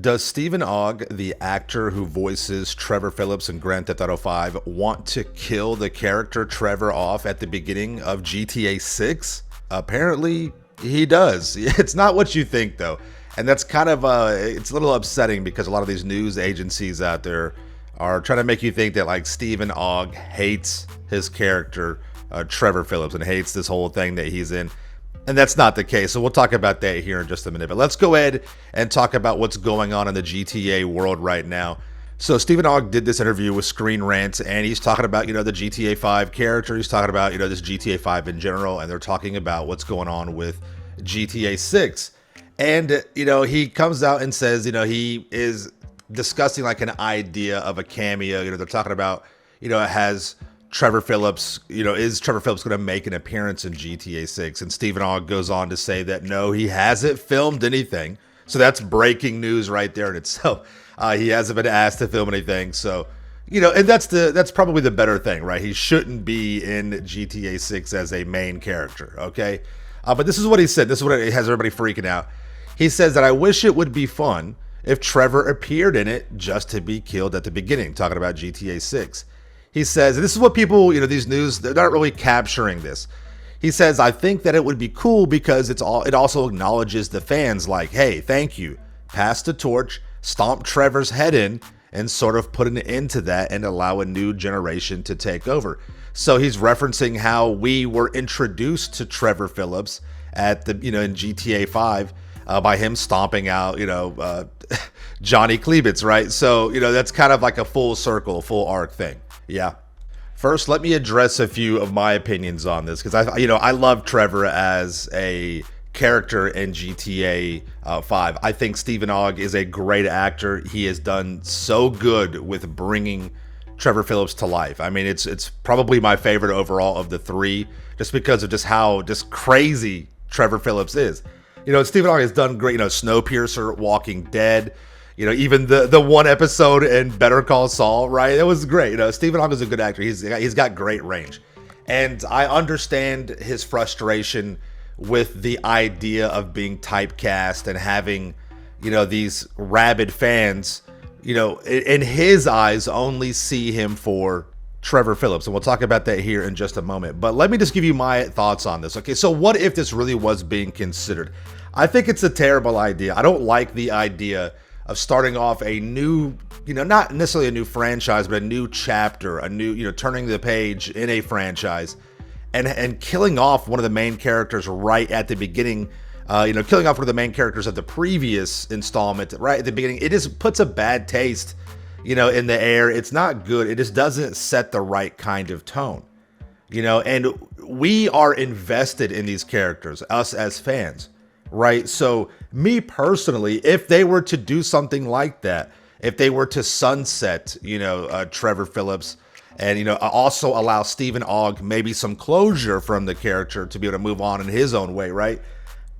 Does Stephen Ogg, the actor who voices Trevor Phillips in Grand Theft Auto 5, want to kill the character Trevor off at the beginning of GTA 6? Apparently, he does. It's not what you think, though. And that's kind of, it's a little upsetting because a lot of these news agencies out there are trying to make you think that, like, Stephen Ogg hates his character, Trevor Phillips, and hates this whole thing that he's in. And that's not the case. So we'll talk about that here in just a minute. But let's go ahead and talk about what's going on in the GTA world right now. So Stephen Ogg did this interview with Screen Rant, and he's talking about, the GTA 5 character. He's talking about, this GTA 5 in general, and they're talking about what's going on with GTA 6. And, he comes out and says, he is discussing like an idea of a cameo. They're talking about, it has Trevor Phillips, is Trevor Phillips going to make an appearance in GTA 6? And Stephen Ogg goes on to say that no, he hasn't filmed anything. So that's breaking news right there in itself. He hasn't been asked to film anything. So, and that's probably the better thing, right? He shouldn't be in GTA 6 as a main character, okay? But this is what he said. This is what it has everybody freaking out. He says that I wish it would be fun if Trevor appeared in it just to be killed at the beginning, talking about GTA 6. He says, and this is what people, these news, they're not really capturing this. He says, I think that it would be cool because it also acknowledges the fans like, hey, thank you. Pass the torch, stomp Trevor's head in, and sort of put an end to that and allow a new generation to take over. So he's referencing how we were introduced to Trevor Phillips at the, in GTA 5 by him stomping out, Johnny Klebitz, right? So, that's kind of like a full circle, full arc thing. Yeah. First, let me address a few of my opinions on this because I love Trevor as a character in GTA 5. I think Stephen Ogg is a great actor. He has done so good with bringing Trevor Phillips to life. I mean, it's probably my favorite overall of the three, just because of just how just crazy Trevor Phillips is. Stephen Ogg has done great. Snowpiercer, Walking Dead. Even the one episode in Better Call Saul, right? It was great. Stephen Ogg is a good actor. He's got great range. And I understand his frustration with the idea of being typecast and having, these rabid fans, in his eyes only see him for Trevor Phillips. And we'll talk about that here in just a moment. But let me just give you my thoughts on this. Okay, so what if this really was being considered? I think it's a terrible idea. I don't like the idea of starting off a new, not necessarily a new franchise, but a new chapter, a new, turning the page in a franchise and killing off one of the main characters right at the beginning, killing off one of the main characters of the previous installment right at the beginning. It just puts a bad taste, in the air. It's not good. It just doesn't set the right kind of tone, and we are invested in these characters, us as fans. Right. So me personally, if they were to do something like that, if they were to sunset, Trevor Phillips and, also allow Stephen Ogg maybe some closure from the character to be able to move on in his own way. Right.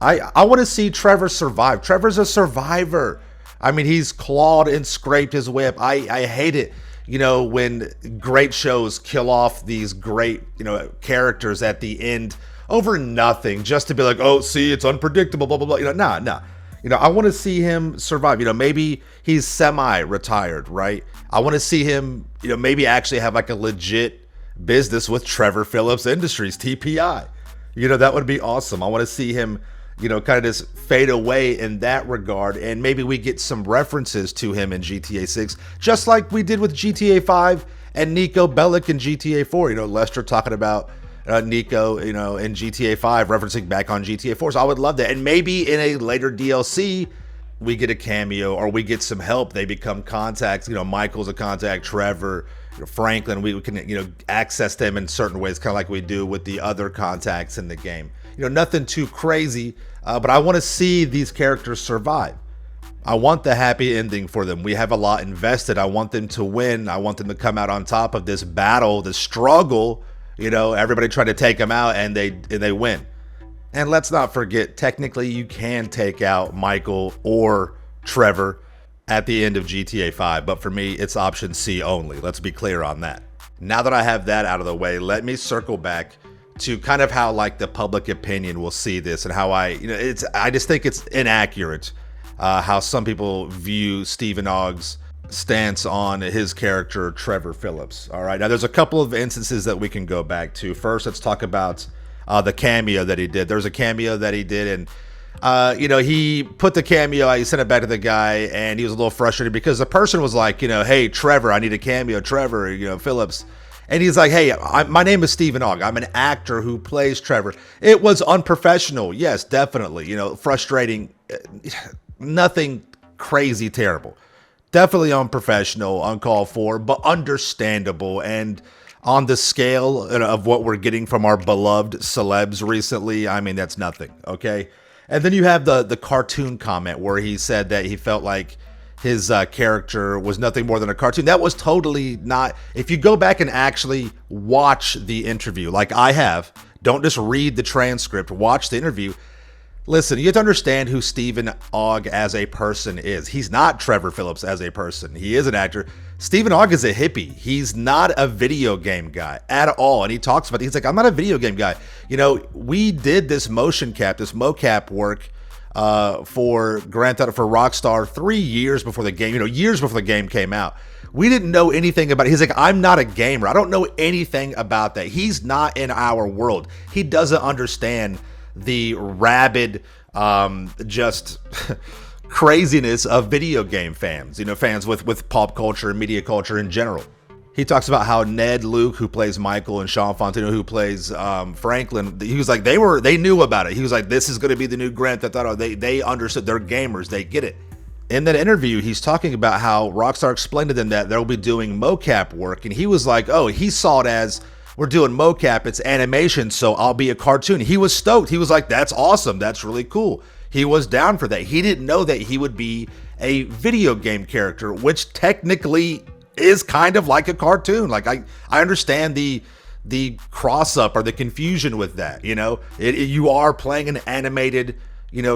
I want to see Trevor survive. Trevor's a survivor. I mean, he's clawed and scraped his way up. I hate it. When great shows kill off these great, characters at the end over nothing, just to be like, oh, see, it's unpredictable, blah, blah, blah. Nah. I want to see him survive. Maybe he's semi-retired, right? I want to see him, maybe actually have like a legit business with Trevor Phillips Industries, TPI. That would be awesome. I want to see him, kind of just fade away in that regard. And maybe we get some references to him in GTA 6, just like we did with GTA 5 and Nico Bellic in GTA 4. Lester talking about Nico, in GTA 5, referencing back on GTA 4. So I would love that. And maybe in a later DLC, we get a cameo or we get some help. They become contacts. Michael's a contact, Trevor, Franklin. We can, access them in certain ways, kind of like we do with the other contacts in the game. Nothing too crazy, but I want to see these characters survive. I want the happy ending for them. We have a lot invested. I want them to win. I want them to come out on top of this battle, this struggle. Everybody trying to take them out, and they win. And let's not forget, technically, you can take out Michael or Trevor at the end of GTA 5, but for me, it's option C only. Let's be clear on that. Now that I have that out of the way, let me circle back to kind of how like the public opinion will see this and how I just think it's inaccurate. how some people view Stephen Ogg's stance on his character Trevor Phillips. All right, now there's a couple of instances that we can go back to. First, let's talk about the cameo that he did. There's a cameo that he did, and he put the cameo out, he sent it back to the guy, and he was a little frustrated because the person was like, hey, Trevor, I need a cameo, Trevor, Phillips. And he's like, hey, my name is Stephen Ogg. I'm an actor who plays Trevor. It was unprofessional. Yes, definitely. Frustrating. Nothing crazy terrible. Definitely unprofessional, uncalled for, but understandable. And on the scale of what we're getting from our beloved celebs recently, I mean, that's nothing, okay? And then you have the cartoon comment where he said that he felt like his character was nothing more than a cartoon. That was totally not. If you go back and actually watch the interview, like I have, don't just read the transcript, watch the interview. Listen, you have to understand who Stephen Ogg as a person is. He's not Trevor Phillips as a person. He is an actor. Stephen Ogg is a hippie. He's not a video game guy at all. And he talks about it. He's like, I'm not a video game guy. We did this motion cap, this mocap work for Rockstar 3 years before the game, years before the game came out. We didn't know anything about it. He's like, I'm not a gamer. I don't know anything about that. He's not in our world. He doesn't understand the rabid, just craziness of video game fans, fans with pop culture and media culture in general. He talks about how Ned Luke, who plays Michael, and Sean Fontino, who plays Franklin, he was like, they knew about it. He was like, this is going to be the new Grand Theft Auto. They understood. They're gamers. They get it. In that interview, he's talking about how Rockstar explained to them that they'll be doing mocap work. And he was like, oh, he saw it as, we're doing mocap, it's animation, so I'll be a cartoon. He was stoked. He was like, that's awesome. That's really cool. He was down for that. He didn't know that he would be a video game character, which technically is kind of like a cartoon. Like I understand the cross up or the confusion with that. You are playing an animated,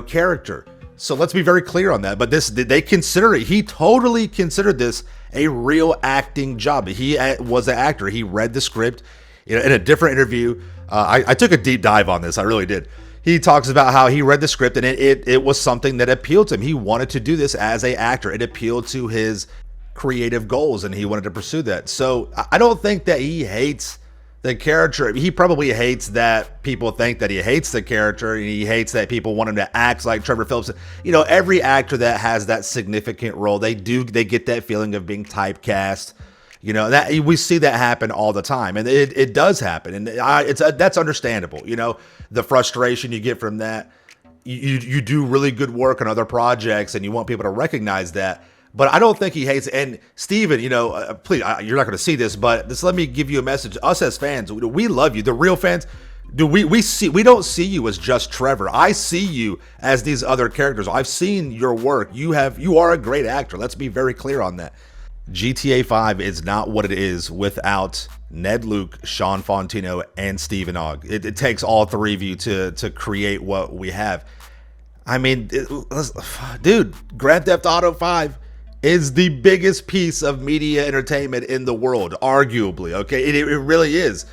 character. So let's be very clear on that. But they consider it. He totally considered this a real acting job. He was an actor. He read the script. In a different interview, I took a deep dive on this. I really did. He talks about how he read the script and it was something that appealed to him. He wanted to do this as an actor. It appealed to his creative goals and he wanted to pursue that. So I don't think that he hates the character. He probably hates that people think that he hates the character, and he hates that people want him to act like Trevor Phillips. Every actor that has that significant role, they get that feeling of being typecast. That we see that happen all the time, and it does happen, and that's understandable. The frustration you get from that. You do really good work on other projects, and you want people to recognize that. But I don't think he hates it. And Steven, please, you're not going to see this, but just let me give you a message. Us as fans, we love you. The real fans, we don't see you as just Trevor. I see you as these other characters. I've seen your work. You are a great actor. Let's be very clear on that. GTA 5 is not what it is without Ned Luke, Sean Fontino, and Stephen Ogg. It takes all three of you to create what we have. I mean, dude, Grand Theft Auto 5 is the biggest piece of media entertainment in the world, arguably, okay? It really is.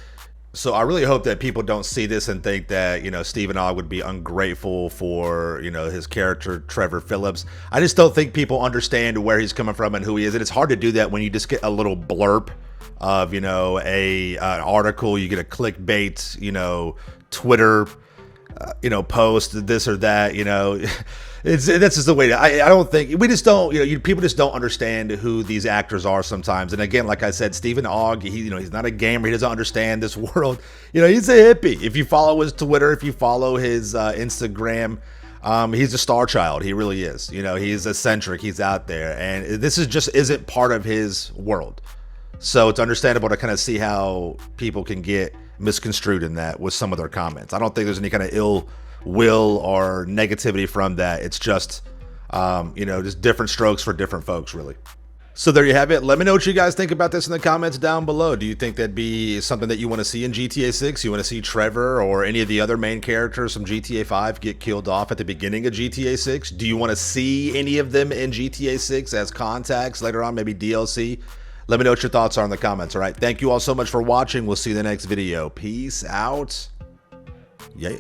So I really hope that people don't see this and think that, Stephen Ogg would be ungrateful for, his character, Trevor Phillips. I just don't think people understand where he's coming from and who he is. And it's hard to do that when you just get a little blurb of, an article, you get a clickbait, Twitter, post this or that, that's just the way. I don't think we just don't. People just don't understand who these actors are sometimes. And again, like I said, Stephen Ogg, he's not a gamer. He doesn't understand this world. He's a hippie. If you follow his Twitter, if you follow his Instagram, he's a star child. He really is. He's eccentric. He's out there, and this isn't part of his world. So it's understandable to kind of see how people can get misconstrued in that with some of their comments. I don't think there's any kind of ill will or negativity from that. It's just just different strokes for different folks, really. So there you have it. Let me know what you guys think about this in the comments down below. Do you think that'd be something that you want to see in GTA 6? You want to see Trevor or any of the other main characters from GTA 5 get killed off at the beginning of GTA 6? Do you want to see any of them in GTA 6 as contacts later on, maybe DLC? Let me know what your thoughts are in the comments, all right? Thank you all so much for watching. We'll see you in the next video. Peace out. Yeah.